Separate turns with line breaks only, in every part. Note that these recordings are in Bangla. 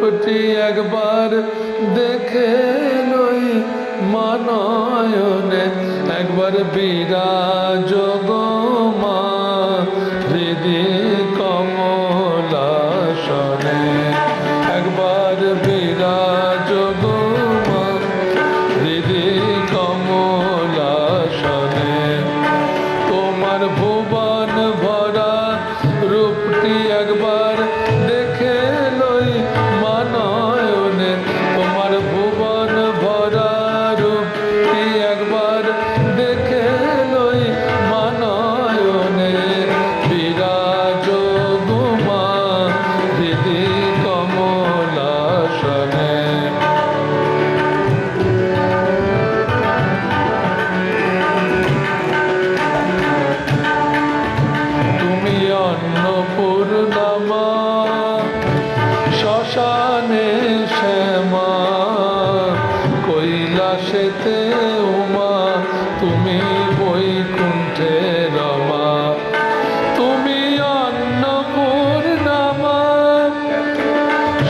রূপটি একবার দেখে লই মানয়নে, একবার বিরাজ গো মা হৃদি কমলাসনে, একবার বিরাজ গো মা হৃদি কমলাসনে। তোমার ভুবন ভরা রূপটি একবার দেখে লই মানয়নে, তোমার ভুবন ভরা রূপটি একবার দেখে লই মানয়নে, বিরাজ গো মা হৃদি কমলাসনে। অন্নপূর্ণা মা শ্মশানে শ্যামা, কৈলাসেতে উমা তুমি বৈকুণ্ঠে রমা। তুমি অন্নপূর্ণা মা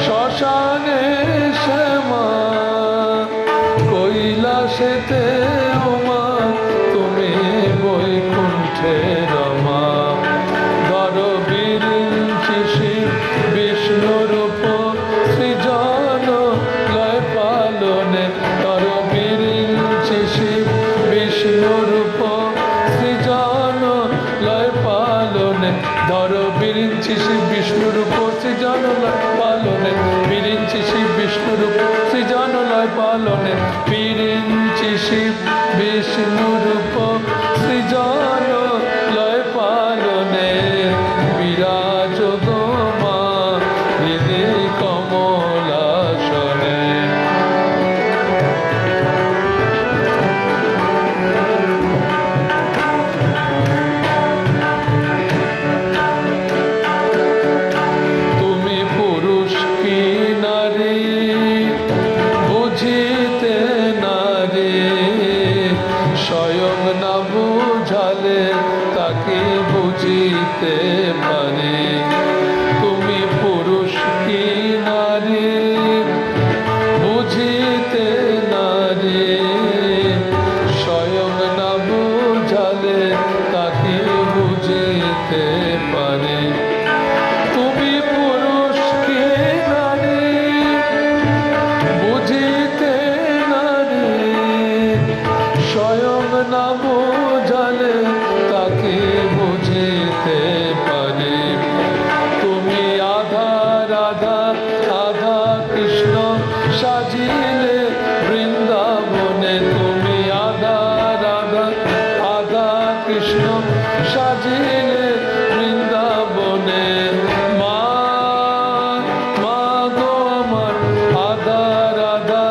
শ্মশানে শ্যামা, কৈলাসেতে উমা তুমি বৈকুণ্ঠে রমা। বিষ্ণুরূপ সৃজন লয় পালনে, তর বিরিঞ্চি শিব বিষ্ণুরূপ সৃজন লয় পালনে, ধর বিরিঞ্চি শিব বিষ্ণুরূপ সৃজন লয় পালনে, বিরিঞ্চি শিব বিষ্ণুরূপ সৃজন লয় পালনে, বিরিঞ্চি শিব বিষ্ণুরূপ সৃজন লয় পালনে, বিরাজ গো মা হৃদি কমলাসনে। তুমি পুরুষ কি নারী বুঝিতে নারী, স্বয়ং না বুঝালে তাকে বুঝিতে পারে। তুমি পুরুষ কি নারী বুঝিতে নারী, স্বয়ং না বুঝালে তাকে বুঝিতে পারে। তুমি পুরুষ কি নারী বুঝিতে নারী, স্বয়ং না বুঝালে তাকে বুঝিতে পারে। তুমি আধা রাধা আধা কৃষ্ণ সাজিলে বৃন্দাবনে, তুমি আধা রাধা আধা কৃষ্ণ সাজিলে বৃন্দাবনে। মা মা গো আমার আধা রাধা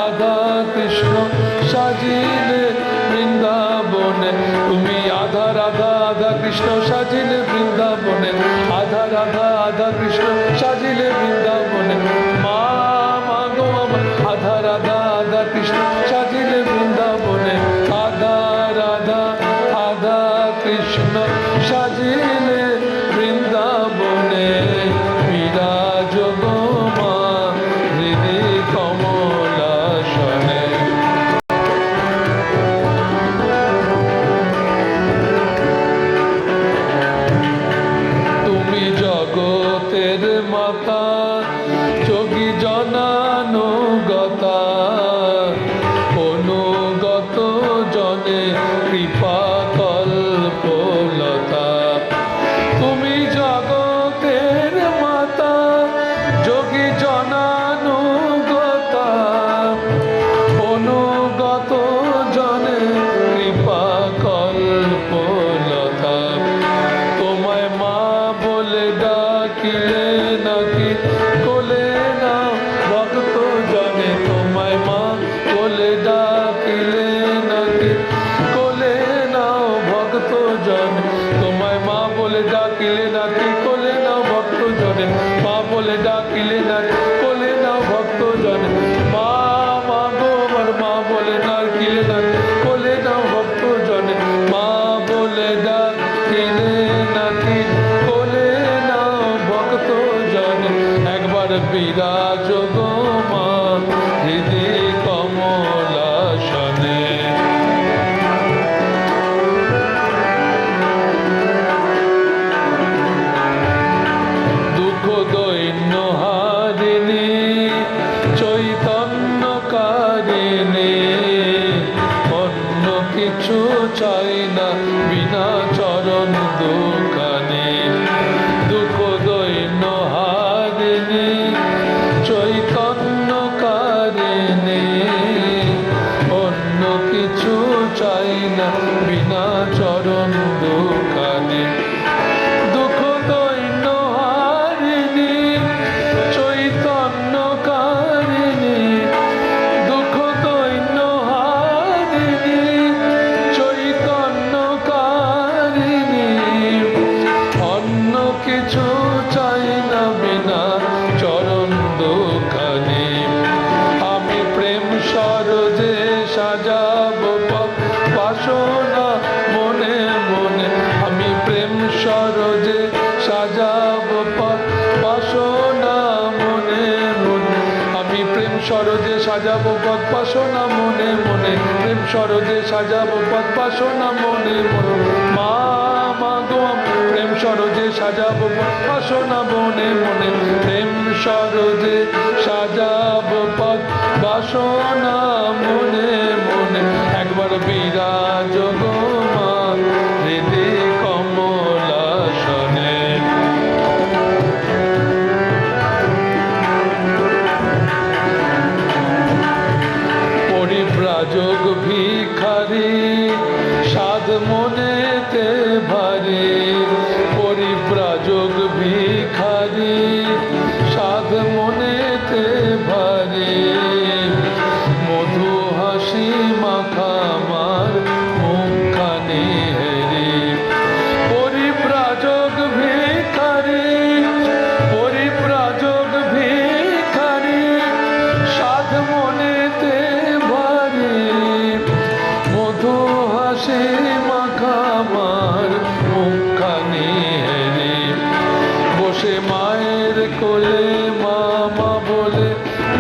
আধা কৃষ্ণ সাজিলে বৃন্দাবনে, তুমি আধা রাধা আধা কৃষ্ণ সাজিলে বৃন্দাবনে, আধা রাধা আধা কৃষ্ণ সাজিলে বৃন্দাবনে। মা মা গো আমার আধা রাধা আধা কৃষ্ণ সাজিলে বৃন্দাবনে, আধা রাধা আধা কৃষ্ণ সাজিলে বৃন্দাবনে, বিরাজ গো মা হৃদি কমলাসনে। তুমি জগতের মাতা যোগী জনানুগতা, অনুগত জনে কৃপা কল্পলতা। তুমি জগতের মাতা যোগী জনানুগতা, অনুগত জনে কৃপা কল্পলতা। তোমায় মা বলে ডাকিলে নাকি কোলে না ভক্ত জনে, তোমায় মা বলে ডাকিলে নাকি কোলে নাও ভক্ত জনে, তোমায় মা বলে ডাকিলে নাকি কোলে নাও ভক্ত জনে, মা বলে ডাকিলে নাকি কোলে নাও ভক্ত জনে। মা মা গো আমার মা বলে ডাকিলে নাকি কোলে নাও ভক্ত জনে, মা বলে ডাকিলে নাকি কোলে নাও ভক্ত জনে, একবার বিরাজ চরণ দুখানি দুঃখ দৈন্য হারিণী চৈতন্য কারিণী অন্য কিছু চাই না বিনা চরণ দুখানি দুঃখ দৈন্য হারিণী চৈতন্য কারিণী দুঃখ দৈন্য হারিণী চৈতন্য কারিণী অন্য কিছু চাই না বিনা চরণ দুখানি আমি প্রেম সরোজে সাজাবো বাসনা মনে মনে আমি প্রেম সরোজে সাজাবো বাসনা মনে মনে আমি প্রেম সরোজে সাজাবো পথ বাসনা মনে মনে প্রেম সরোজে সাজাবো পথ বাসনা মনে মনে মা মা গো প্রেম সরোজে সাজাবো পথ বাসনা মনে মনে প্রেম সরোজে সাজাবো পথ বাসনা মনে মনে একবার বিরাজ গো মা হৃদে কমলাসনে পরিব্রাজক ভিখারি সাধ মনেতে ভারী পরিব্রাজক ভিখারি সাধ মনেতে ভারী মধু হাসি মাখামার মুখখানি হেরি পরিব্রাজক ভিখারি পরিব্রাজক ভিখারি সাধ মনেতে ভারী মধু হাসি মাখামার মুখখানি হেরি বসে মায়ের কোলে মামা বলে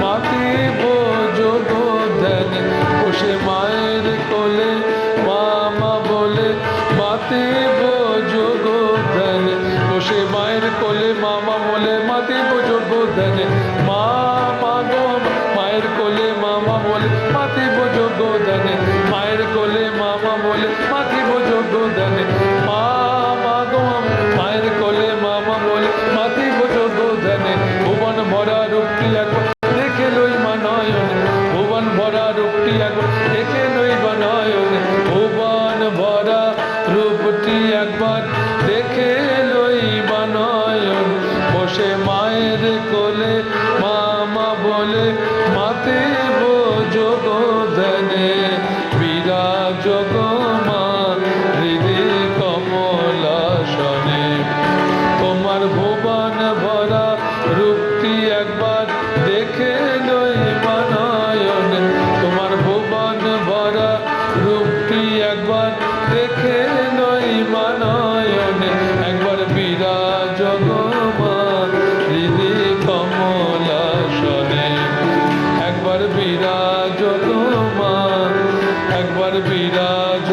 মাতিব যোগ ধ্যানে বসে মায়ের কোলে মামা বলে মাতিব যোগ ধ্যানে বসে মায়ের কোলে মামা বলে মাতিব যোগ ধ্যানে মা মা গো মায়ের কোলে মামা বলে মাতিব যোগ ধ্যানে মায়ের কোলে মামা বলে মাতিব যোগ ধ্যানে মা মা গো মায়ের কোলে মামা বলে মাতিব যোগ ধ্যানে ভুবন ভরা রূপটি একবার দেখে লই মা নয়নে ভুবন ভরা রূপটি একবার দেখে লই মা নয়নে ভুবন ভরা রূপটি একবার দেখে লই মা নয়ন বসে মায়ের কোলে মামা বলে মাতিব যোগ ধ্যানে বিরাজ গো মা হৃদে কমলাসনে তোমার ভুবন ভরা রূপটি একবার দেখে লই মা নয়নে তোমার ভুবন ভরা রূপটি একবার দেখে লই মা নয়নে একবার বিরাজ গো মা হৃদে কমলাসনে একবার বিরাজ গো মা একবার বিরাজ